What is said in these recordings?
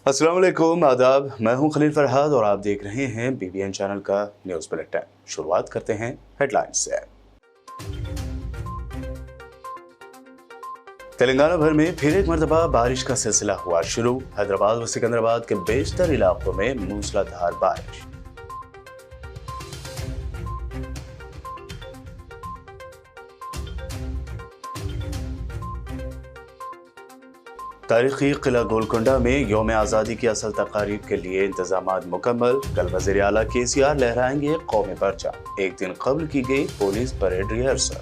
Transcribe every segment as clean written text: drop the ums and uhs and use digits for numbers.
अस्सलाम वालेकुम, आदाब। मैं हूं खलील फरहाद और आप देख रहे हैं BBN चैनल का न्यूज़ बुलेटिन। शुरुआत करते हैं हेडलाइंस से। तेलंगाना भर में फिर एक मरतबा बारिश का सिलसिला हुआ शुरू। हैदराबाद व सिकंदराबाद के बेशतर इलाकों में मूसलाधार बारिश। तारीखी किला गोलकुंडा में यौम आज़ादी की असल तकारीब के लिए इंतजामात मुकम्मल। कल वज़ीर आला KCR लहराएंगे कौमी परचम। एक दिन कबल की गई पुलिस परेड रिहर्सल।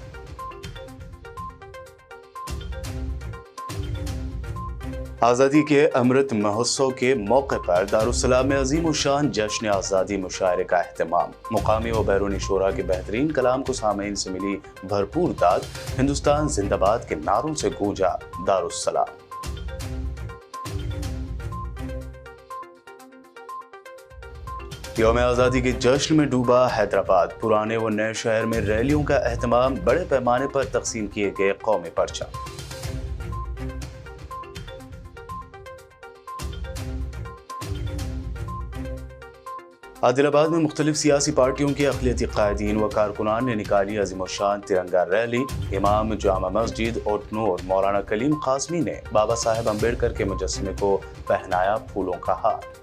आज़ादी के अमृत महोत्सव के मौके पर दारुस्सलाम में अजीम शान जश्न आज़ादी मुशायरे का एहतमाम। मुकामी व बैरूनी शोरा के बेहतरीन कलाम को सामीन से मिली भरपूर दाद। हिंदुस्तान जिंदाबाद के नारों से गूंजा दारुस्सलाम। यौम आज़ादी के जश्न में डूबा हैदराबाद। पुराने व नए शहर में रैलियों का एहतमाम। बड़े पैमाने पर तकसीम किए गए कौमी परचम। आदिलाबाद में मुख्तलिफ सियासी पार्टियों के अक़लियती कायदीन व कारकुनान ने निकाली अज़ीमुश्शान तिरंगा रैली। इमाम जामा मस्जिद ओटनूर मौलाना कलीम कासमी ने बाबा साहेब अम्बेडकर के मुजस्समे को पहनाया फूलों का हार।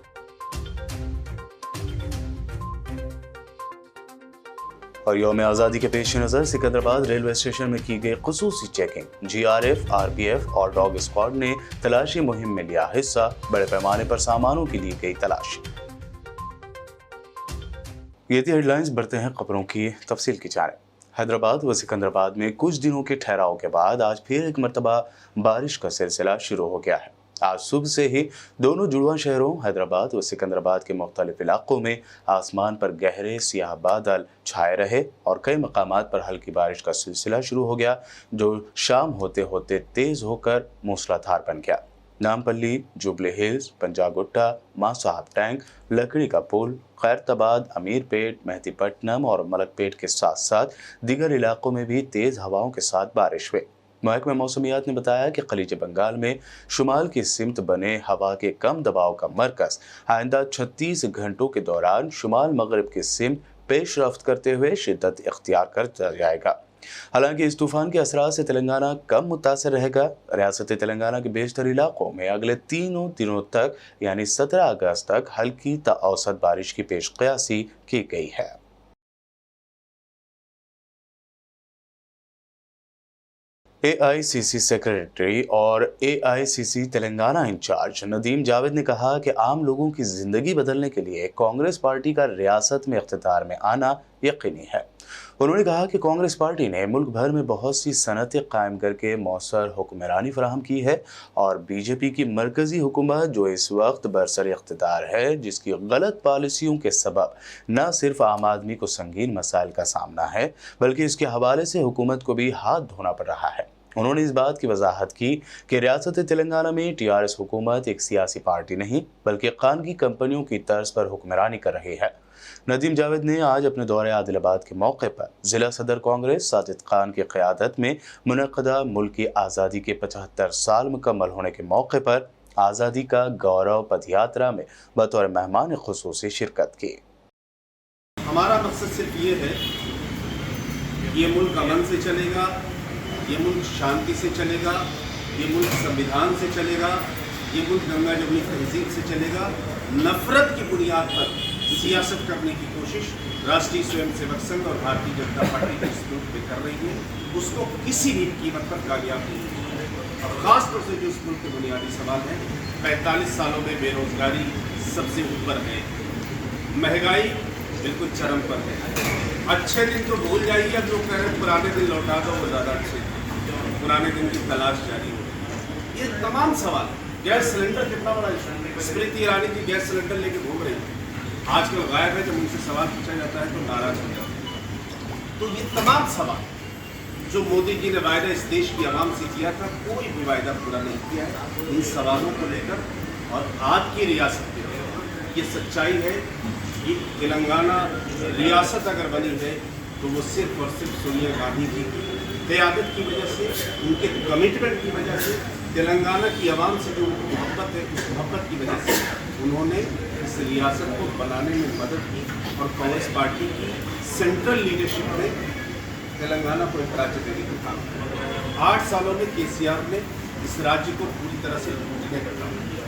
और यौम आज़ादी के पेश नज़र सिकंदराबाद रेलवे स्टेशन में की गई खुसूसी चेकिंग। GRF, RPF और डॉग स्क्वाड ने तलाशी मुहिम में लिया हिस्सा। बड़े पैमाने पर सामानों की ली गई तलाशी। ये थी हेडलाइंस। बढ़ते हैं खबरों की तफसील की जानिब। हैदराबाद व सिकंदराबाद में कुछ दिनों के ठहराव के बाद आज फिर एक मरतबा बारिश का सिलसिला शुरू हो गया है। आज सुबह से ही दोनों जुड़वा शहरों हैदराबाद व सिकंदराबाद के मुख्तलिफ इलाकों में आसमान पर गहरे सियाह बादल छाए रहे और कई मकामात पर हल्की बारिश का सिलसिला शुरू हो गया, जो शाम होते होते तेज होकर मूसलाधार बन गया। नामपल्ली, जुबली हिल्स, पंजागुट्टा, मां साहब टैंक, लकड़ी का पुल, खैरताबाद, अमीरपेट, मेहदीपट्टनम और मलकपेट के साथ साथ दीगर इलाकों में भी तेज हवाओं के साथ बारिश हुई। महकमा मौसमियात ने बताया कि खलीज बंगाल में शुमाल की सिमत बने हवा के कम दबाव का मरकज आइंदा 36 घंटों के दौरान शुमाल मगरब की सिमत पेश रफ्त करते हुए शिद्दत इख्तियार करता जाएगा। हालांकि इस तूफान के असरात से तेलंगाना कम मुतासर रहेगा। रियासत तेलंगाना के बेशतर इलाकों में अगले 3 दिनों तक यानी 17 अगस्त तक हल्की ता औसत बारिश की पेशकयासी की गई है। AICC सेक्रेटरी और AICC तेलंगाना इंचार्ज नदीम जावेद ने कहा कि आम लोगों की जिंदगी बदलने के लिए कांग्रेस पार्टी का रियासत में इख्तिदार में आना यकीनी है। उन्होंने कहा कि कांग्रेस पार्टी ने मुल्क भर में बहुत सी सनतें कायम करके मौसर हुक्मरानी फराहम की है और BJP की मरकजी हुकूमत जो इस वक्त बरसर इख्तिदार है, जिसकी गलत पॉलिसियों के सबब न सिर्फ आम आदमी को संगीन मसाइल का सामना है बल्कि इसके हवाले से हुकूमत को भी हाथ धोना पड़ रहा है। उन्होंने इस बात की वजाहत की कि रियासत तेलंगाना में TRS हुकूमत एक सियासी पार्टी नहीं बल्कि खानगी कंपनियों की तर्ज पर हुक्मरानी कर रही है। नदीम जावेद ने आज अपने दौरे आदिलाबाद के मौके पर जिला सदर कांग्रेस साजिद खान की क़यादत में मुनक़दा मुल्क की आज़ादी के 75 साल मुकम्मल होने के मौके पर आज़ादी का गौरव पदयात्रा में बतौर मेहमान खुसूसी शिरकत की। हमारा मकसद सिर्फ ये है, ये मुल्क अमन से चलेगा, ये मुल्क शांति से चलेगा, ये मुल्क संविधान से चलेगा, ये मुल्क गंगा जमुनी तहजीब से चलेगा। नफरत की बुनियाद पर सियासत करने की कोशिश राष्ट्रीय स्वयंसेवक संघ और भारतीय जनता पार्टी इस मुल्क में कर रही है, उसको किसी भी कीमत पर कामयाब नहीं होगा। और ख़ासतौर से जो इस मुल्क के बुनियादी सवाल हैं, 45 सालों में बेरोजगारी सबसे ऊपर है, महंगाई बिल्कुल चरम पर है। अच्छे दिन तो भूल जाइए, अब जो कह रहे हैं पुराने दिन लौटा दो वो ज़्यादा अच्छे थे, पुराने दिन की तलाश जारी हो। ये तमाम सवाल, गैस सिलेंडर कितना बड़ा इशू, स्मृति ईरानी की गैस सिलेंडर लेके घूम रही है, आजकल गायब है। जब उनसे सवाल पूछा जाता है तो नाराज हो जाते हैं। तो ये तमाम सवाल जो मोदी जी ने वायदा इस देश की आवाम से किया था, कोई भी वायदा पूरा नहीं किया है। इन सवालों को लेकर और आज की रियासत में ये सच्चाई है कि तेलंगाना रियासत अगर बनी है तो वो सिर्फ और सिर्फ सोनिया गांधी जी की क़यादत की वजह से, उनके कमिटमेंट की वजह से तेलंगाना की आवाम से जो मोहब्बत है, उस मोहब्बत की वजह से उन्होंने इस रियासत को बनाने में मदद की और कांग्रेस पार्टी की सेंट्रल लीडरशिप ने तेलंगाना को एक राज्य देने का काम किया। 8 सालों में केसीआर ने इस राज्य को पूरी तरह से लूटने का काम किया।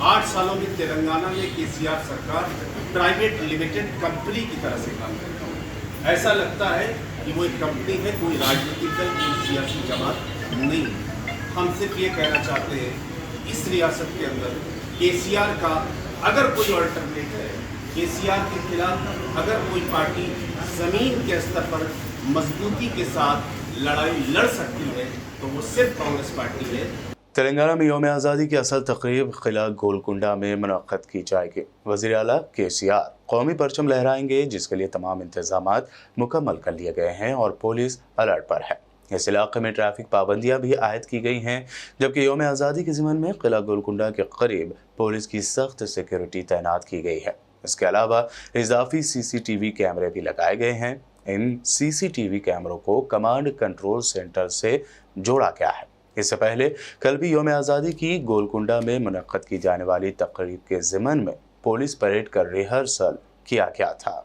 8 सालों में तेलंगाना में केसीआर सरकार प्राइवेट लिमिटेड कंपनी की तरह से काम करता है। ऐसा लगता है कि वो एक कंपनी है, कोई राजनीतिक दल, कोई सियासी जमात नहीं। हम सिर्फ ये कहना चाहते हैं इस रियासत के अंदर केसीआर का अगर कोई अल्टरनेट है, केसीआर के खिलाफ अगर कोई पार्टी ज़मीन के स्तर पर मजबूती के साथ लड़ाई लड़ सकती है तो वो सिर्फ कांग्रेस पार्टी है। तेलंगाना में यौम आज़ादी की असल तकरीब किला गोलकुंडा में मुनक्कद की जाएगी। वज़ीर आला केसीआर कौमी परचम लहराएंगे, जिसके लिए तमाम इंतजामात मुकम्मल कर लिए गए हैं और पुलिस अलर्ट पर है। इस इलाके में ट्रैफिक पाबंदियां भी आयद की गई हैं, जबकि यौम आज़ादी के ज़िमन में किला गोलकुंडा के करीब पुलिस की सख्त सिक्योरिटी तैनात की गई है। इसके अलावा इजाफी CCTV कैमरे भी लगाए गए हैं। इन CCTV कैमरों को कमांड कंट्रोल सेंटर से जोड़ा गया है। इससे पहले कल भी यौम आज़ादी की गोलकुंडा में मुनक्कद की जाने वाली तकरीब के ज़िमन में पुलिस परेड का रिहर्सल किया गया था।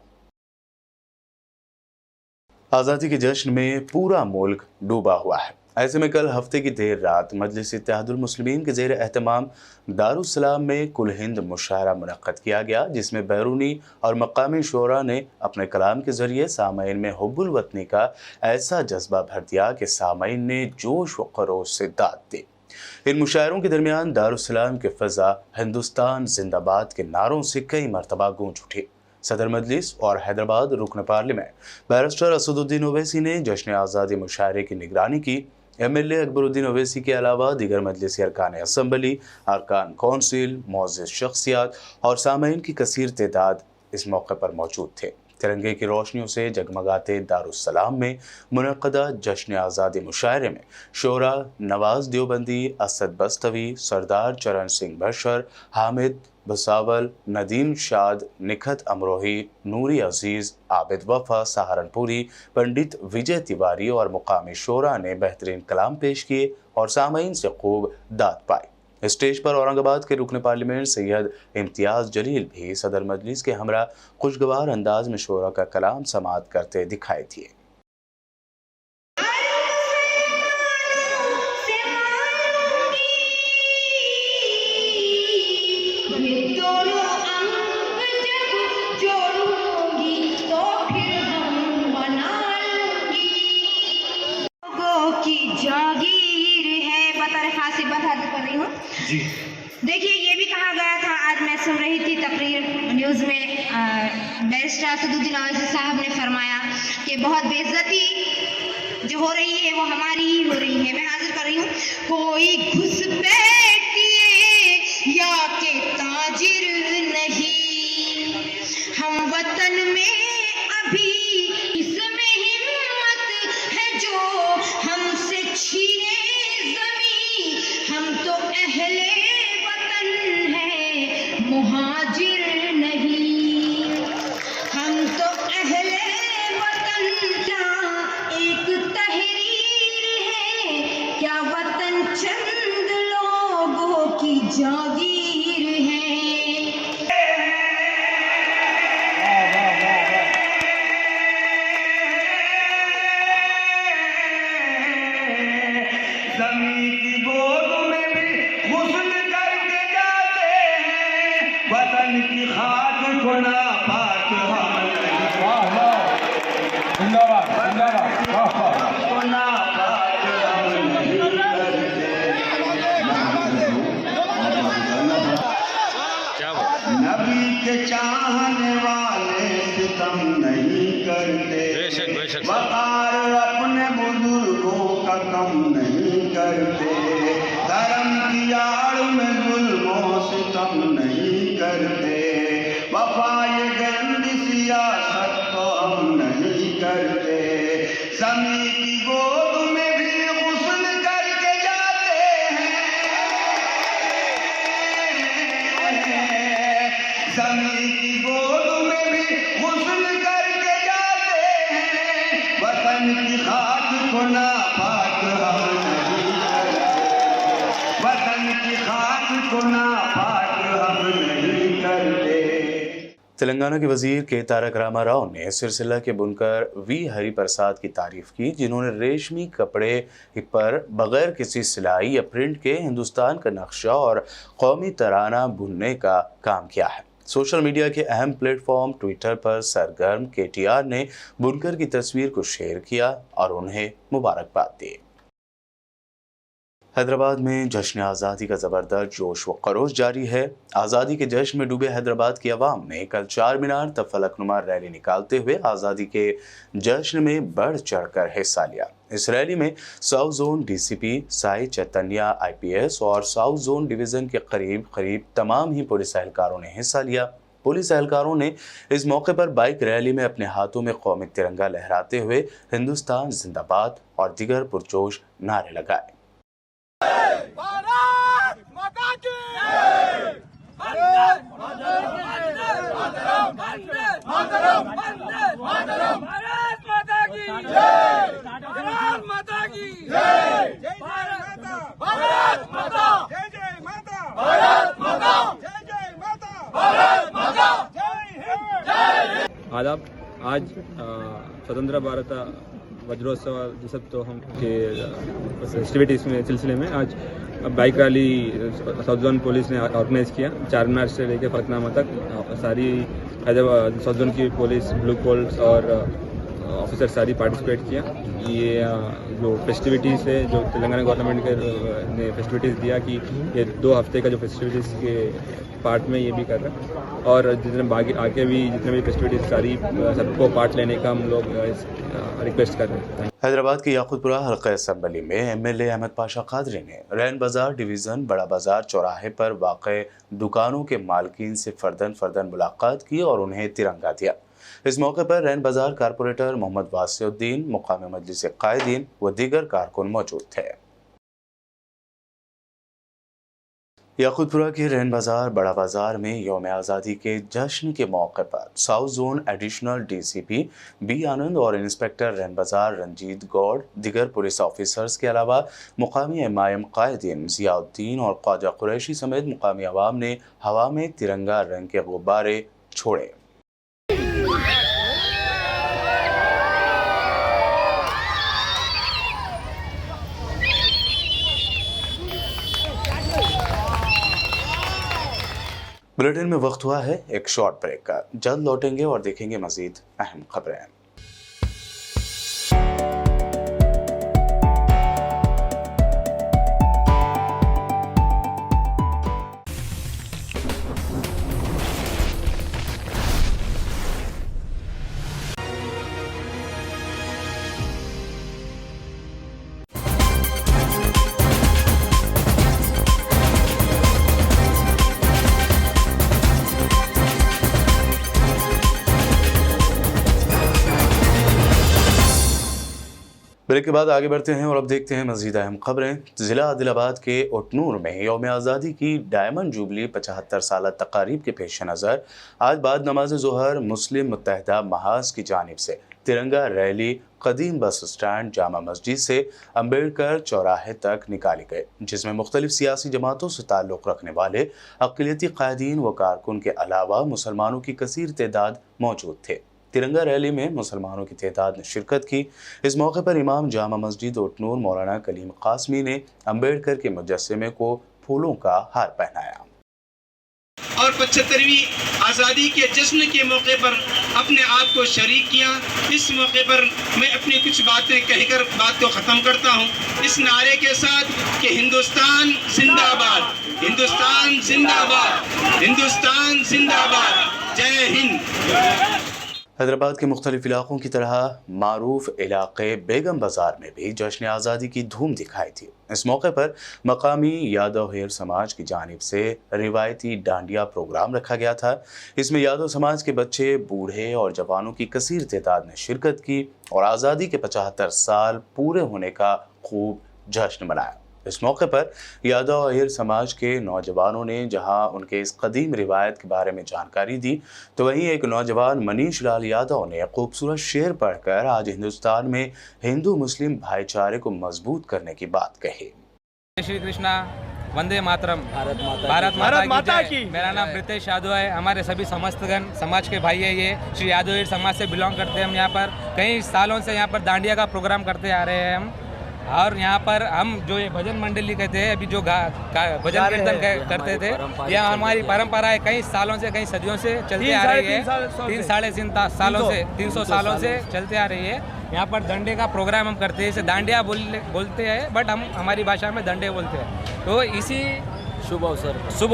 आज़ादी के जश्न में पूरा मुल्क डूबा हुआ है। ऐसे में कल हफ्ते की देर रात मजलिस इत्तेहादुल मुस्लिमीन के ज़ेर एहतमाम दारुस्सलाम में कुल हिंद मुशायरा मुनक्कद किया गया, जिसमें बैरूनी और मकामी शोरा ने अपने कलाम के ज़रिए सामईन में हुब्बुल वतनी का ऐसा जज्बा भर दिया कि सामईन ने जोश व खरोश से दाद दी। इन मुशायरों के दरमियान दारुस्सलाम के फ़ज़ा हिंदुस्तान जिंदाबाद के नारों से कई मरतबा गूंज उठी। सदर मजलिस और हैदराबाद रुकन पार्लियामेंट बैरिस्टर असदुद्दीन ओवैसी ने जश्न आज़ादी मुशायरे की निगरानी की। MLA अकबरुद्दीन ओवैसी के अलावा दीगर मजलिसी अरकान असम्बली, अरकान कौंसिल, मुअज़्ज़िज़ शख्सियात और सामईन की कसीर तादाद इस मौके पर मौजूद थे। तिरंगे की रोशनियों से जगमगाते दारुस्सलाम में मुनक़्क़दा जश्न आज़ादी मुशायरे में शोरा नवाज देवबंदी, असद बस्तवी, सरदार चरण सिंह बशर, हामिद भसावल, नदीम शाद, निखत अमरोही, नूरी अजीज़, आबिद वफ़ा सहारनपुरी, पंडित विजय तिवारी और मुकामी शोरा ने बेहतरीन कलाम पेश किए और सामईन से खूब दाद पाई। स्टेज पर औरंगाबाद के रुकन पार्लियामेंट सैयद इम्तियाज़ जलील भी सदर मजलिस के हमरा खुशगवार अंदाज में शोरा का कलाम समाअत करते दिखाई दिए। देखिए, ये भी कहा गया था, आज मैं सुन रही थी तकरीर न्यूज़ में, बैरिस्टर असदुद्दीन ओवैसी साहब ने फरमाया कि बहुत बेइज्जती जो हो रही है वो हमारी ही हो रही है। मैं हाजिर कर रही हूँ, कोई घुसपैठिए या के ताजिर नहीं, हम वतन में अभी इसमें हिम्मत है जो हमसे छीने ज़मीं, हम तो अहले वतन है मुहाजिर नहीं, हम तो अहले वतन का एक तहरीर है, क्या वतन चंद लोगों की जागीर है। ज़मीं की गोद में भी गुस्ल करके जाते हैं, वतन की खाक को नापाक हम नबी के चाहने वाले सितम नहीं करते, वक़ार अपने बुजुर्गों का कम नहीं करते, धर्म की आड़ में जुल्मों सितम नहीं करते, वफा ये गंदी सियासत तो हम नहीं करते, ज़मीं की गोद में भी गुस्ल करके जाते हैं, ज़मीं की गोद में भी गुस्ल करके जाते हैं, वतन की खाक को नापाक हम नहीं करते, की खाक को नापाक हम नहीं करते। तेलंगाना के वजीर के तारक रामा राव ने सिरसिला के बुनकर वी हरि प्रसाद की तारीफ की, जिन्होंने रेशमी कपड़े पर बगैर किसी सिलाई या प्रिंट के हिंदुस्तान का नक्शा और कौमी तराना बुनने का काम किया है। सोशल मीडिया के अहम प्लेटफॉर्म ट्विटर पर सरगर्म KTR ने बुनकर की तस्वीर को शेयर किया और उन्हें मुबारकबाद दी। हैदराबाद में जश्न आज़ादी का ज़बरदस्त जोश व खरोश जारी है। आज़ादी के जश्न में डूबे हैदराबाद की आवाम ने कल चार मीनार तक फलकनुमा रैली निकालते हुए आज़ादी के जश्न में बढ़ चढ़कर हिस्सा लिया। इस रैली में south zone DCP Sai Chaitanya IPS और साउथ जोन डिवीज़न के करीब तमाम ही पुलिस एहलकारों ने हिस्सा लिया। पुलिस एहलकारों ने इस मौके पर बाइक रैली में अपने हाथों में कौमी तिरंगा लहराते हुए हिंदुस्तान जिंदाबाद और दीगर पुरजोश नारे लगाए। भारत माता की जय। भारत माता की जय। भारत माता की जय। भारत माता जय जय माता। भारत माता जय जय माता। भारत माता जय हिंद जय हिंद। आदाब। आज स्वतंत्र भारत वज्रोत्सव तो हम के फेस्टिविटीज़ में सिलसिले में आज bike rally south zone police ने ऑर्गेनाइज़ किया। चार मीनार से लेकर फलकनुमा तक सारी हैदराबाद साउथ जोन की पुलिस, ब्लू कोल्स और ऑफिसर सारी पार्टिसिपेट किया। ये जो फेस्टिविटीज़ है, जो तेलंगाना गवर्नमेंट के ने फेस्टिविटीज़ दिया कि ये 2 हफ्ते का जो फेस्टिविटीज़ के पार्ट में ये भी कर रहा है और जितने आगे भी जितने भी फेस्टिविटीज़ सारी सबको पार्ट लेने का हम लोग रिक्वेस्ट कर रहे हैं। हैदराबाद के याकुतपुरा हल्का असम्बली में MLA अहमद पाशा कादरी ने रैन बाजार डिवीज़न बड़ा बाजार चौराहे पर वाक़े दुकानों के मालकीन से फर्दन मुलाकात की और उन्हें तिरंगा दिया। इस मौके पर रैन बाजार कारपोरेटर मोहम्मद वासिउद्दीन, मुकामी मजलिस कायदीन व दीगर कारकुन मौजूद थे। याकुतपुरा के रैन बाजार बड़ा बाजार में यौम आज़ादी के जश्न के मौके पर south zone additional DCP B आनंद और इंस्पेक्टर रैन बाजार रंजीत गौड़, दीगर पुलिस ऑफिसर्स के अलावा मुकामी MIM कायदीन ज़ियाउद्दीन और ख्वाजा कुरैशी समेत मुकामी अवाम ने हवा में तिरंगा रंग के गुब्बारे छोड़े। बुलेटिन में वक्त हुआ है एक शॉर्ट ब्रेक का। जल्द लौटेंगे और देखेंगे मजीद अहम खबरें। ब्रेक के बाद आगे बढ़ते हैं और अब देखते हैं मज़ीद अहम खबरें। ज़िला आदिलाबाद के उटनूर में यौम आज़ादी की डायमंड जुबली 75 साल तकारीब के पेश नज़र आज बाद नमाज ज़ोहर मुस्लिम मुत्तहिदा महाज की जानिब से तिरंगा रैली कदीम बस स्टैंड जामा मस्जिद से अम्बेडकर चौराहे तक निकाली गई, जिसमें मुख्तलिफ सियासी जमातों से ताल्लुक़ रखने वाले अक़लियती क़ायदीन व कारकुन के अलावा मुसलमानों की कसीर तादाद मौजूद थे। तिरंगा रैली में मुसलमानों की तादाद ने शिरकत की। इस मौके पर इमाम जामा मस्जिद उटनूर मौलाना कलीम कासमी ने अम्बेडकर के मुजस्समे को फूलों का हार पहनाया और 75वीं आज़ादी के जश्न के मौके पर अपने आप को शरीक किया। इस मौके पर मैं अपनी कुछ बातें कहकर बात को ख़त्म करता हूँ इस नारे के साथ कि हिंदुस्तान जिंदाबाद, हिंदुस्तान जिंदाबाद, हिंदुस्तान जिंदाबाद, जय हिंद। हैदराबाद के मुख्तलिफ इलाकों की तरह मारूफ इलाके बेगम बाजार में भी जश्न आज़ादी की धूम दिखाई थी। इस मौके पर मकामी यादव हेर समाज की जानिब से रिवायती डांडिया प्रोग्राम रखा गया था। इसमें यादव समाज के बच्चे, बूढ़े और जवानों की कसीर तादाद ने शिरकत की और आज़ादी के 75 साल पूरे होने का खूब जश्न मनाया। इस मौके पर यादव अहिर समाज के नौजवानों ने जहां उनके इस कदीम रिवायत के बारे में जानकारी दी, तो वहीं एक नौजवान मनीष लाल यादव ने खूबसूरत शेर पढ़कर आज हिंदुस्तान में हिंदू मुस्लिम भाईचारे को मजबूत करने की बात कही। श्री कृष्णा वंदे मातरम। भारत माता की। मेरा नाम प्रीतेश यादव है। हमारे सभी समस्तगण समाज के भाई है। ये श्री यादव समाज से बिलोंग करते हैं। हम यहाँ पर कई सालों से यहाँ पर दांडिया का प्रोग्राम करते आ रहे हैं हम। और यहाँ पर हम जो ये भजन मंडली कहते हैं, अभी जो भजन कीर्तन करते थे, यह हमारी परंपरा है। कई सालों से, कई सदियों से चलते आ रही है। 300 सालों से चलते आ रही है। यहाँ पर डंडे का प्रोग्राम हम करते हैं। इसे दांडिया बोलते हैं, बट हम हमारी भाषा में डंडे बोलते हैं। तो इसी शुभ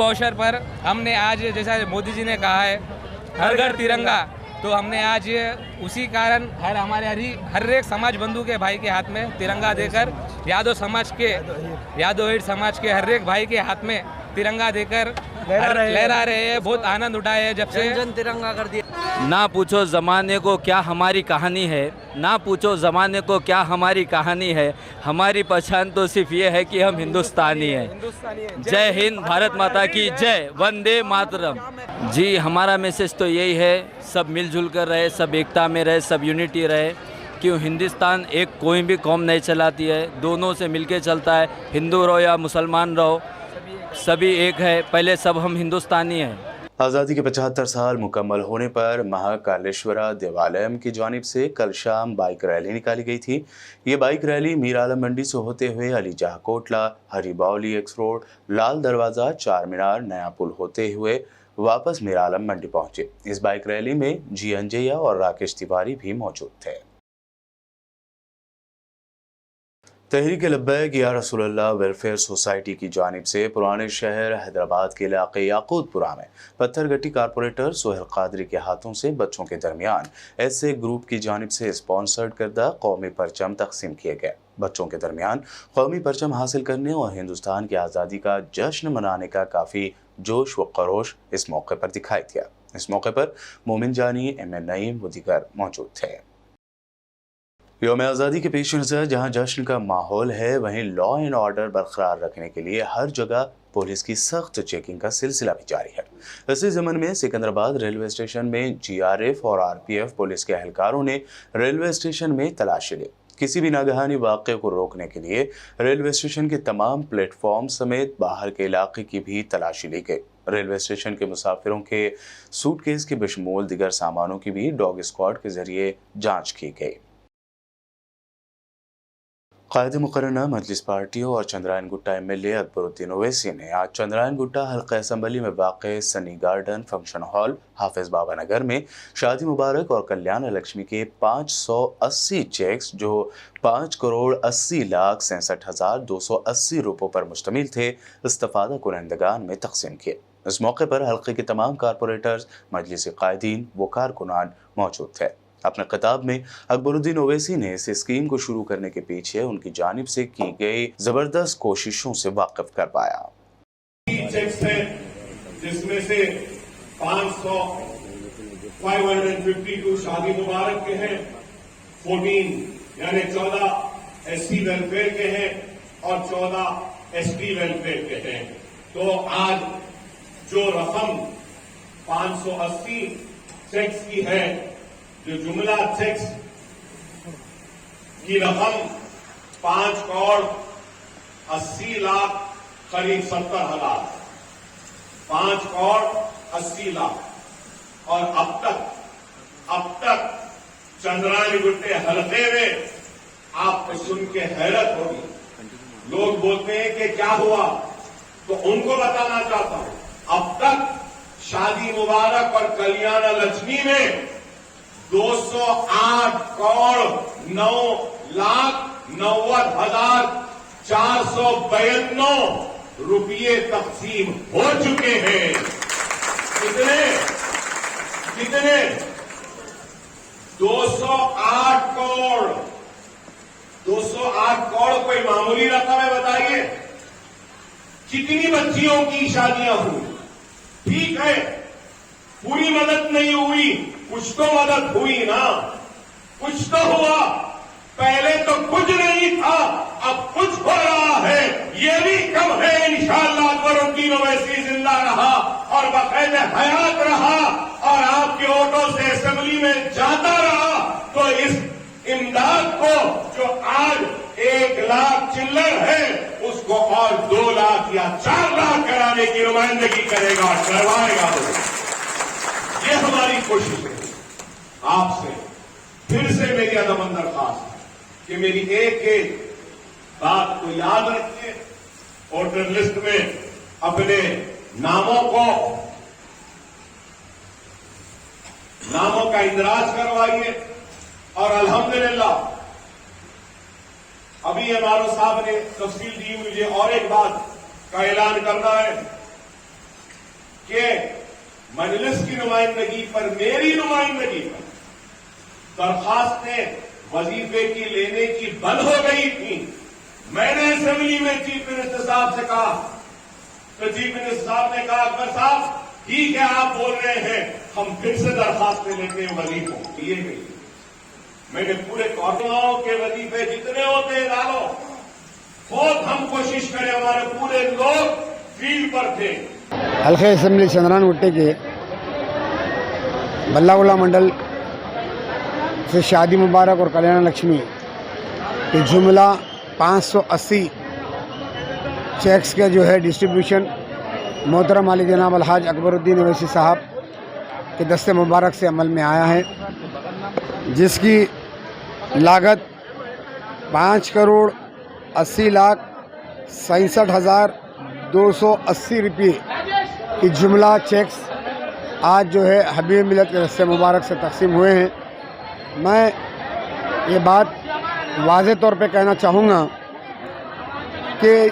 अवसर पर हमने आज, जैसा मोदी जी ने कहा है, हर घर तिरंगा, तो हमने आज उसी कारण हर एक समाज बंधु के भाई के हाथ में तिरंगा देकर, यादव समाज के हर एक भाई के हाथ में तिरंगा देकर लहरा रहे हैं। बहुत आनंद उठाए हैं जब से तिरंगा कर दिया। ना पूछो ज़माने को क्या हमारी कहानी है, ना पूछो ज़माने को क्या हमारी कहानी है। हमारी पहचान तो सिर्फ ये है कि हम हिंदुस्तानी हैं। जय हिंद, भारत माता की जय, वंदे मातरम। जी, हमारा मैसेज तो यही है, सब मिलजुल कर रहे, सब एकता में रहे, सब यूनिटी रहे। क्यों हिंदुस्तान एक कोई भी कौम नहीं चलाती है, दोनों से मिलके चलता है। हिंदू रहो या मुसलमान रहो, सभी एक है। पहले सब हम हिंदुस्तानी हैं। आज़ादी के 75 साल मुकम्मल होने पर महाकालेश्वरा देवालयम की जानिब से कल शाम बाइक रैली निकाली गई थी। ये बाइक रैली मीर आलम मंडी से होते हुए अली जहाँ कोटला, हरी बावली एक्स रोड, लाल दरवाज़ा, चार मीनार, नया पुल होते हुए वापस मीर आलम मंडी पहुंचे। इस बाइक रैली में जी अंजैया और राकेश तिवारी भी मौजूद थे। तहरीक लब्बैक या रसूलुल्लाह वेलफेयर सोसाइटी की जानिब से पुराने शहर हैदराबाद के इलाके याकूतपुरा में पत्थरगट्टी कारपोरेटर सोहेल कादरी के हाथों से बच्चों के दरमियान ऐसे ग्रुप की जानिब से स्पॉन्सर्ड करदा कौमी परचम तकसीम किए गए। बच्चों के दरमियान कौमी परचम हासिल करने और हिंदुस्तान की आज़ादी का जश्न मनाने का काफ़ी जोश व खरोश इस मौके पर दिखाई दिया। इस मौके पर मोमिन जानी, एम.एन. नईम व दीगर मौजूद थे। यौम आज़ादी के पेश नज़र जहाँ जश्न का माहौल है, वहीं लॉ एंड ऑर्डर बरकरार रखने के लिए हर जगह पुलिस की सख्त चेकिंग का सिलसिला भी जारी है। इसी ज़मन में सिकंदराबाद रेलवे स्टेशन में GRF और RPF पुलिस के एहलकारों ने रेलवे स्टेशन में तलाशी ली। किसी भी नागहानी वाक़े को रोकने के लिए रेलवे स्टेशन के तमाम प्लेटफॉर्म समेत बाहर के इलाके की भी तलाशी ली गई। रेलवे स्टेशन के मुसाफिरों के सूटकेस के बशमूल दिगर सामानों की भी डॉग स्क्वाड के जरिए जाँच की गई। कायदे मुकर्रना मजलिस पार्टियों और चंद्रायन गुट्टा MLA अकबरुद्दीन ओवैसी ने आज चंद्रायन गुट्टा हल्का असम्बली में वाक़े सनी गार्डन फंक्शन हॉल हाफिज बाबा नगर में शादी मुबारक और कल्याण लक्ष्मी के 580 चेक्स जो 5,80,67,280 रुपयों पर मुश्तमिल थे इस्तिफादा कुनंदगान में तकसीम किए। इस मौके पर हल्के के तमाम कारपोरेटर्स, मजलिस कायदीन व कारकुनान मौजूद थे। अपने खिताब में अकबरुद्दीन ओवैसी ने इस स्कीम को शुरू करने के पीछे उनकी जानिब से की गई जबरदस्त कोशिशों से वाकिफ करवाया। चेक्स है जिसमें से 552 शादी मुबारक के हैं, 14 यानी 14 SC वेलफेयर के हैं और 14 ST वेलफेयर के हैं। तो आज जो रकम 580 चेक्स की है, जो जुमला चेक्स की रकम 5,80,00,000 करीब 70,000, 5,80,00,000 और अब तक चंद्रायन गुट्टे हल्के में आपको सुन के हैरत होगी। लोग बोलते हैं कि क्या हुआ, तो उनको बताना चाहता हूं, अब तक शादी मुबारक और कल्याण लक्ष्मी में 208,90,90,492 रुपये तकसीम हो चुके हैं। कितने 208 करोड़। 208 करोड़ कोई मामूली रकम है? बताइए कितनी बच्चियों की शादियां हुई? ठीक है, पूरी मदद नहीं हुई, कुछ तो मदद हुई ना, कुछ तो हुआ। पहले तो कुछ नहीं था, अब कुछ हो रहा है, ये भी कम है। इंशाअल्लाह अकबरुद्दीन ओवैसी जिंदा रहा और बाकायदा हयात रहा और आपके वोटों से असेंबली में जाता रहा, तो इस इमदाद को जो आज 1 लाख चिल्लर है, उसको उसको और 2 लाख या 4 लाख कराने की नुमाइंदगी करेगा, करवाएगा। ये हमारी कोशिश है। आपसे फिर से मेरी अदमन दरख्वास्त है कि मेरी एक एक बात को याद रखिए, वोटर लिस्ट में अपने नामों का इंदराज करवाइए। और अल्हम्दुलिल्लाह अभी एमआरओ साहब ने तफसील दी, मुझे और एक बात का ऐलान करना है कि मजलिस की नुमाइंदगी पर, मेरी नुमाइंदगी पर दरखास्तें वजीफे की लेने की बंद हो गई थी। मैंने असेंबली में चीफ मिनिस्टर साहब से कहा तो चीफ मिनिस्टर साहब ने कहा, अकबर साहब ठीक है आप बोल रहे हैं, हम फिर से दरखास्तें लेते हैं वजीफों की। ये गई मैंने पूरे कॉर्पोरेटरों के वजीफे जितने होते हैं डालो, बहुत हम कोशिश करें, हमारे पूरे लोग फील्ड पर थे। हल्के असेंबली चंद्रानगुट्टे के बल्लागुला मंडल से शादी मुबारक और कल्याण लक्ष्मी के जुमला 580 चेक्स के जो है डिस्ट्रीब्यूशन मोहतरम अली जनाब अलहाज अकबरुद्दीन अवैसी साहब के दस्ते मुबारक से अमल में आया है, जिसकी लागत 5,80,67,280 रुपये की जुमला चेक्स आज जो है हबीब मिलत के दस्ते मुबारक से तकसीम हुए हैं। मैं ये बात वाज़े तौर पे कहना चाहूँगा कि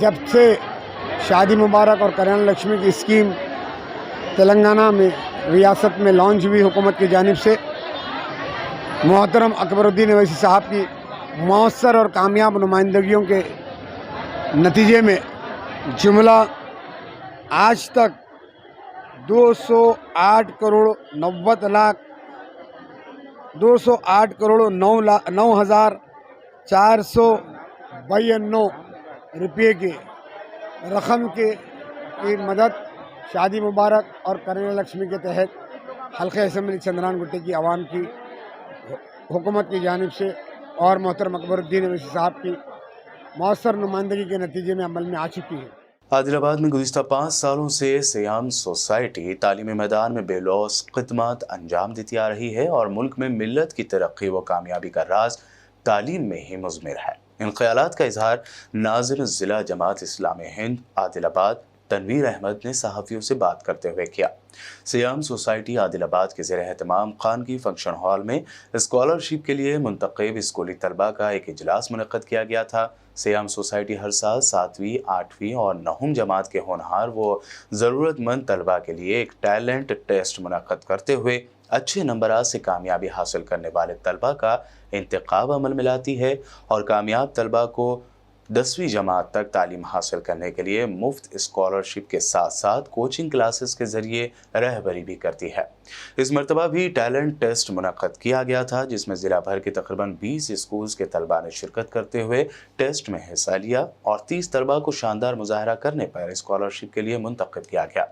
जब से शादी मुबारक और कल्याण लक्ष्मी की स्कीम तेलंगाना में रियासत में लॉन्च हुई हुकूमत की जानिब से, मोहतरम अकबरुद्दीन अवैसी साहब की मौसर और कामयाब नुमाइंदगियों के नतीजे में जुमला आज तक 208 करोड़ 9,492 रुपये की रकम की मदद शादी मुबारक और कल्याण लक्ष्मी के तहत हल्के असेंबली चंद्रानगुट्टे की आवाम की हुकूमत की जानिब से और मोहतरम अकबरुद्दीन अवैसी साहब की मौसर नुमाइंदगी के नतीजे में अमल में आ चुकी है। आदिलाबाद में गुज़िश्ता 5 सालों से सियाम सोसाइटी तालीमी मैदान में बेलौस खिदमत अंजाम देती आ रही है और मुल्क में मिल्लत की तरक्की व कामयाबी का राज तालीम में ही मुज़मिर है। इन ख्यालात का इजहार नाज़िर ज़िला जमात इस्लामी हिंद आदिलाबाद तनवीर अहमद ने सहाफ़ियों से बात करते हुए किया। सियाम सोसाइटी आदिलाबाद के ज़ेर एहतमाम खानगी फंक्शन हॉल में स्कॉलरशिप के लिए मुंतखब स्कूली तलबा का एक इजलास मुनक़्क़द किया गया था। सियाम सोसाइटी हर साल 7वीं, 8वीं और 9वीं जमात के होनहार व ज़रूरतमंद तलबा के लिए एक टैलेंट टेस्ट मुनक़्क़द करते हुए अच्छे नंबरात से कामयाबी हासिल करने वाले तलबा का इंतखाब अमल में लाती है और कामयाब तलबा को 10वीं जमात तक तालीम हासिल करने के लिए मुफ्त स्कॉलरशिप के साथ साथ कोचिंग क्लासेस के ज़रिए रहबरी भी करती है। इस मरतबा भी टैलेंट टेस्ट मुनक़्क़द किया गया था, जिसमें ज़िला भर के तकरीबन 20 स्कूल्स के तलबा ने शिरकत करते हुए टेस्ट में हिस्सा लिया और 30 तलबा को शानदार मुज़ाहरा करने पर स्कॉलरशिप के लिए मुंतखब किया गया।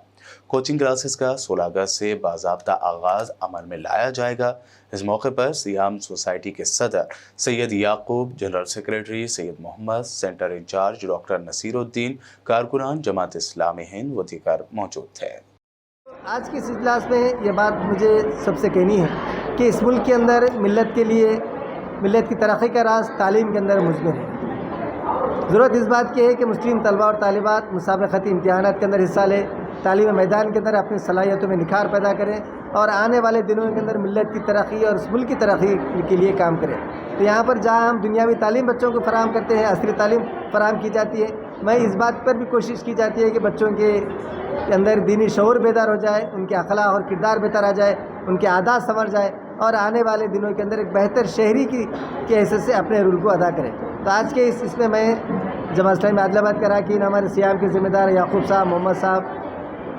कोचिंग क्लासेस का 16 अगस्त से बाज़ाब्ता आगाज़ अमल में लाया जाएगा। इस मौके पर सियाम सोसाइटी के सदर Syed Yakub, general secretary Syed Mohammed, centre incharge doctor Nasiruddin, कारकुनान जमात इस्लामी हिंद व दीगर मौजूद थे। आज की इस इजलास में ये बात मुझे सबसे कहनी है कि इस मुल्क के अंदर मिल्लत के लिए, मिल्लत की तरक्की का राज तालीम के अंदर मुज़मिर है। ज़रूरत इस बात की है कि मुस्लिम तलबा और तालिबात मुसाबक़ती इम्तिहानात के अंदर हिस्सा लें, तालीम मैदान के अंदर अपनी सलाहियतों में निखार पैदा करें और आने वाले दिनों के अंदर मिल्लत की तरक्की और इस मुल्क की तरक्की के लिए काम करें। तो यहाँ पर जहाँ हम दुनियावी तालीम बच्चों को फराहम करते हैं, असली तालीम फराहम की जाती है। मैं इस बात पर भी कोशिश की जाती है कि बच्चों के अंदर दीनी शऊर बेदार हो जाए, उनके अखलाक और किरदार बेहतर आ जाए, उनके आदात संवर जाए और आने वाले दिनों के अंदर एक बेहतर शहरी की हैसियत से अपने रूल को अदा करें। तो आज के इसमें मैं जमात इस्लामी आदिलाबाद का अरकान, हमारे सियाम के ज़िम्मेदार याकूब साहब, मोहम्मद साहब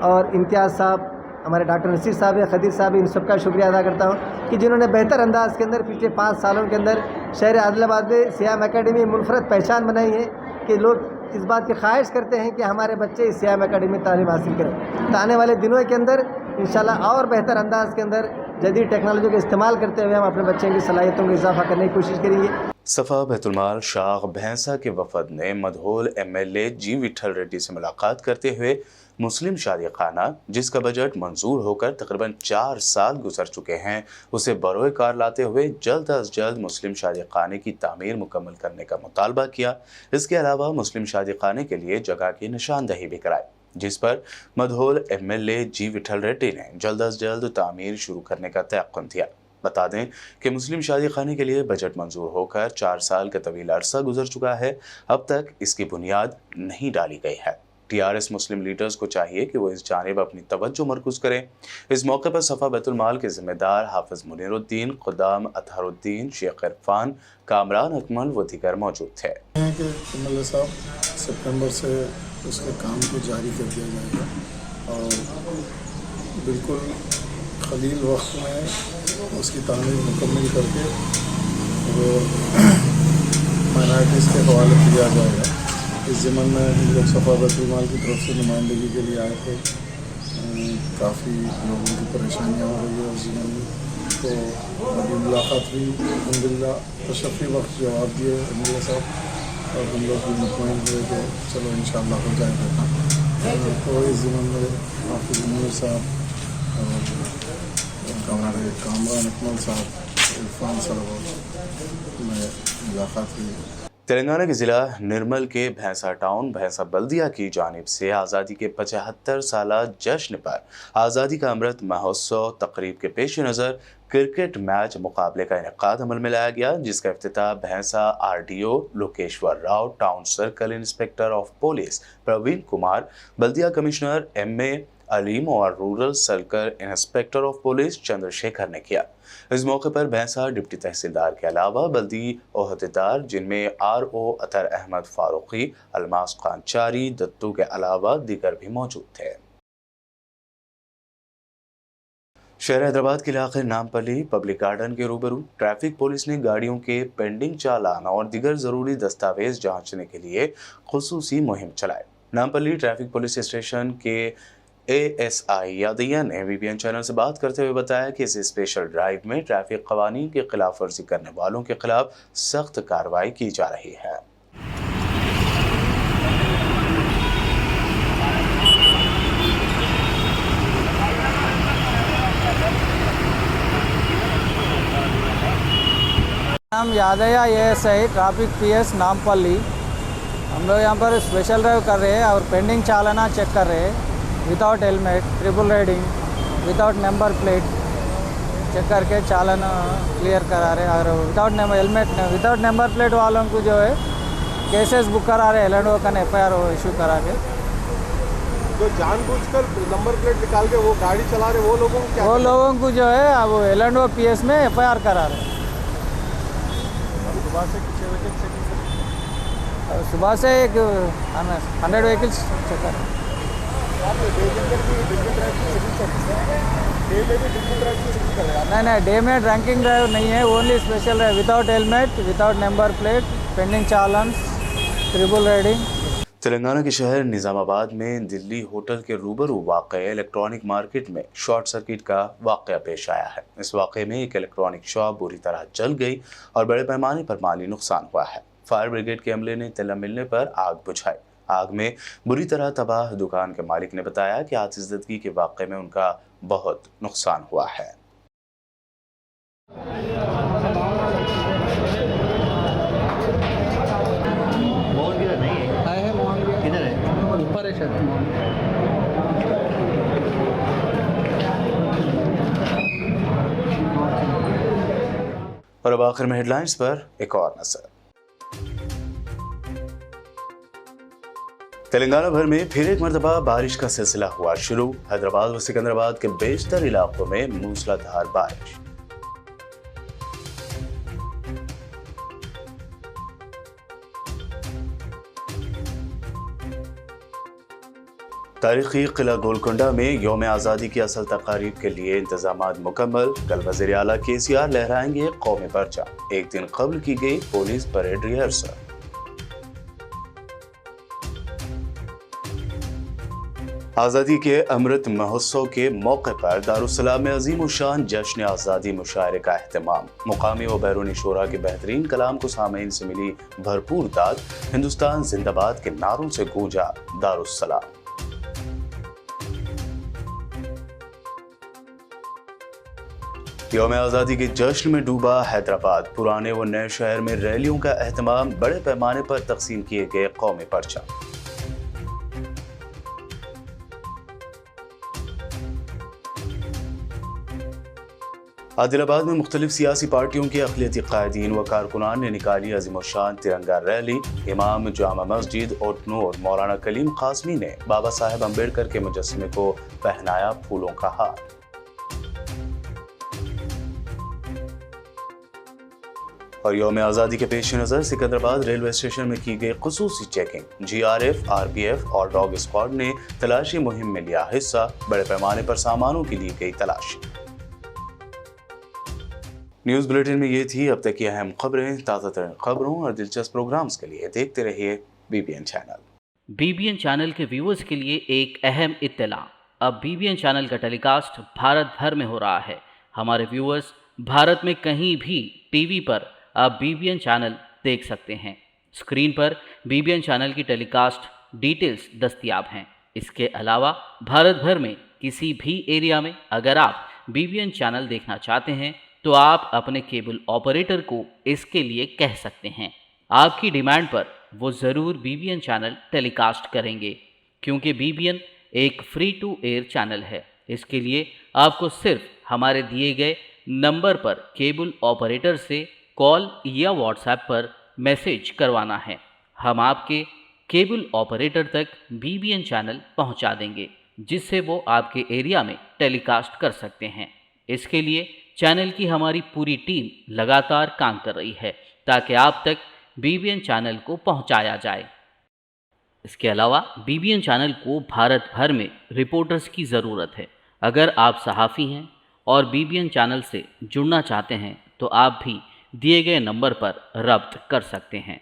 और इम्तियाज़ साहब, हमारे डॉक्टर नसीर साहब या खदीर साहब, इन सबका शुक्रिया अदा करता हूँ कि जिन्होंने बेहतर अंदाज के अंदर पिछले 5 सालों के अंदर शहर आदिलाबाद में सियाम एकेडमी मुनफरद पहचान बनाई है कि लोग इस बात की ख्वाहिश करते हैं कि हमारे बच्चे इस सियाम एकेडमी में तालीम हासिल करें। तो आने वाले दिनों के अंदर इंशाल्लाह और बेहतर अंदाज के अंदर जदीद टेक्नोलॉजी का इस्तेमाल करते हुए हम अपने बच्चों की सलाहियतों में इजाफा करने की कोशिश करेंगे। सफा बैतुलमाल शाह भैंसा के वफद ने मधोल MLA जी विठल रेड्डी से मुलाकात करते हुए मुस्लिम शादी खाना जिसका बजट मंजूर होकर तकरीबन 4 साल गुजर चुके हैं उसे बरोए कार लाते हुए जल्द अज जल्द मुस्लिम शादी खाने की तामीर मुकम्मल करने का मुतालबा किया। इसके अलावा मुस्लिम शादी खाने के लिए जगह की निशानदही भी कराई, जिस पर मधोल MLA जी विठल रेड्डी ने जल्द अज जल्द तामीर शुरू करने का तयक्कुन दिया। बता दें कि मुस्लिम शादी खाने के लिए बजट मंजूर होकर 4 साल का तवील अरसा गुजर चुका है, अब तक इसकी बुनियाद नहीं डाली गई है। TRS मुस्लिम लीडर्स को चाहिए कि वो इस जानिब अपनी तवज्जो मरकूज करें। इस मौके पर सफ़ा बैतुलमाल के जिम्मेदार हाफिज मुनीरुद्दीन, खुदाम अतहरुद्दीन, शेख इरफान, कामरान अकमल व दीगर मौजूद थे। MLA साहब सितंबर से उसके काम को जारी कर दिया जाएगा और बिल्कुल खलील वक्त में उसकी तामीर मुकम्मल करके वो माइनॉरिटीज़ के हवाले किया जाएगा। इस ज़मन में हम लोग सफ़ा बैतुलमाल की तरफ से नुमाइंदगी के लिए आए थे। काफ़ी लोगों की परेशानियाँ हो रही है उस ज़मन में, तो अभी मुलाकात हुई, अल्हम्दुलिल्लाह तशफ़ी वक्त जवाब दिए MLA साहब और हम लोग भी मुतमईन हुए कि चलो इंशाअल्लाह हो जाएगा। तो इस ज़मन में हाफिज़ मुनीर साहब और हमारे कामरान अकमल साहब, इरफान साहब में मुलाकात हुई। तेलंगाना के ज़िला निर्मल के भैंसा टाउन भैंसा बल्दिया की जानिब से आज़ादी के 75 साला जश्न पर आज़ादी का अमृत महोत्सव तकरीब के पेश नज़र क्रिकेट मैच मुकाबले का इनेकाद अमल में लाया गया, जिसका इफ्तिताह Bhainsa RDO Lokeshwar Rao, town circle inspector of police Praveen Kumar, बल्दिया कमिश्नर MA अलीम और rural circle inspector of police Chandrashekar ने किया। इस मौके पर भैंसा डिप्टी तहसीलदार के अलावा बल्दी ओहदेदार जिनमें RO अतर अहमद फारूकी, अलमास खान चारी, दत्तू के अलावा दीगर भी मौजूद थे। शहर हैदराबाद के इलाके नामपल्ली पब्लिक गार्डन के रूबरू ट्रैफिक पुलिस ने गाड़ियों के पेंडिंग चालान और दीगर जरूरी दस्तावेज जांचने के लिए खुसूसी मुहिम चलाई। नामपल्ली ट्रैफिक पुलिस स्टेशन के ASI यादैया ने VPN चैनल से बात करते हुए बताया कि इस स्पेशल ड्राइव में ट्रैफिक कवानीन की खिलाफ वर्जी करने वालों के खिलाफ सख्त कार्रवाई की जा रही है। नाम Yadaiah ASI traffic PS Nampally. हम लोग यहाँ पर स्पेशल ड्राइव कर रहे हैं और पेंडिंग चालाना चेक कर रहे हैं। Without helmet, triple riding, without number plate check करके चालान क्लियर करा रहे हैं। और without helmet, without number plate वालों को जो है केसेस बुक करा रहे हैं, LNO का FIR इशू करा के। जो जानबूझकर नंबर प्लेट निकाल के वो गाड़ी चला रहे वो लोगों को क्या, वो लोगों को जो है वो LNO PS में FIR करा रहे हैं। सुबह से 6 बजे चेकिंग, सुबह से 100 व्हीकल्स चेक कर रहे हैं। नहीं, डे में ड्रंकिंग ड्राइव नहीं है, ओनली स्पेशल है। Without helmet, without number plate, pending challan, triple riding. Telangana के शहर निज़ामाबाद में दिल्ली होटल के रूबरू वाक़े इलेक्ट्रॉनिक मार्केट में शॉर्ट सर्किट का वाक़या पेश आया है। इस वाक़े में एक इलेक्ट्रॉनिक शॉप बुरी तरह जल गई और बड़े पैमाने पर माली नुकसान हुआ है। फायर ब्रिगेड के अमले ने इत्तला मिलने पर आग बुझाई। आग में बुरी तरह तबाह दुकान के मालिक ने बताया कि आतिशज़दगी के वाक़े में उनका बहुत नुकसान हुआ है। और अब आखिर में हेडलाइंस पर एक और नजर। तेलंगाना भर में फिर एक मरतबा बारिश का सिलसिला हुआ शुरू। हैदराबाद व सिकंदराबाद के बेशतर इलाकों में मूसलाधार बारिश। तारीखी किला गोलकुंडा में यौम आज़ादी की असल तकारीब के लिए इंतजामात मुकम्मल। कल वज़ीर आला KCR लहराएंगे कौमी परचम। एक दिन कबल की गई पुलिस परेड रिहर्सल। आज़ादी के अमृत महोत्सव के मौके पर दारुस्सलाम में अजीम शान जश्न आज़ादी मुशायरे का एहतमाम। मुकामी व बैरूनी शोरा के बेहतरीन कलाम को सामीन से मिली भरपूर दाद। हिंदुस्तान जिंदाबाद के नारों से गूंजा दारुस्सलाम। यौम आज़ादी के जश्न में डूबा हैदराबाद। पुराने व नए शहर में रैलियों का एहतमाम। बड़े पैमाने पर तकसीम किए गए कौमी परचम। आदिलाबाद में मुख्तलिफ सियासी पार्टियों के अक़लियती कायदीन व कारकुनान ने निकाली अज़ीमुश्शान तिरंगा रैली। इमाम जामा मस्जिद ओटनूर मौलाना कलीम कासमी ने बाबा साहेब अम्बेडकर के मुजस्समे को पहनाया फूलों का हार। और यौम आज़ादी के पेश नज़र सिकंदराबाद रेलवे स्टेशन में की गई खुसूसी चेकिंग। GRF, RPF और डॉग स्क्वाड ने तलाशी मुहिम में लिया हिस्सा। बड़े पैमाने पर सामानों की ली गई तलाशी। न्यूज़ बुलेटिन में ये थी अब तक की अहम खबरें। ताज़ा तरीन खबरों और दिलचस्प प्रोग्राम्स के लिए देखते रहिए BBN चैनल। BBN चैनल के व्यूअर्स के लिए एक अहम इत्तला। अब BBN चैनल का टेलीकास्ट भारत भर में हो रहा है। हमारे व्यूअर्स भारत में कहीं भी टीवी पर अब BBN चैनल देख सकते हैं। स्क्रीन पर BBN चैनल की टेलीकास्ट डिटेल्स दस्तयाब हैं। इसके अलावा भारत भर में किसी भी एरिया में अगर आप BBN चैनल देखना चाहते हैं तो आप अपने केबल ऑपरेटर को इसके लिए कह सकते हैं। आपकी डिमांड पर वो ज़रूर BBN चैनल टेलीकास्ट करेंगे, क्योंकि BBN एक फ्री टू एयर चैनल है। इसके लिए आपको सिर्फ हमारे दिए गए नंबर पर केबल ऑपरेटर से कॉल या व्हाट्सएप पर मैसेज करवाना है। हम आपके केबल ऑपरेटर तक BBN चैनल पहुंचा देंगे, जिससे वो आपके एरिया में टेलीकास्ट कर सकते हैं। इसके लिए चैनल की हमारी पूरी टीम लगातार काम कर रही है ताकि आप तक BBN चैनल को पहुंचाया जाए। इसके अलावा BBN चैनल को भारत भर में रिपोर्टर्स की ज़रूरत है। अगर आप सहाफ़ी हैं और BBN चैनल से जुड़ना चाहते हैं तो आप भी दिए गए नंबर पर रब्त कर सकते हैं।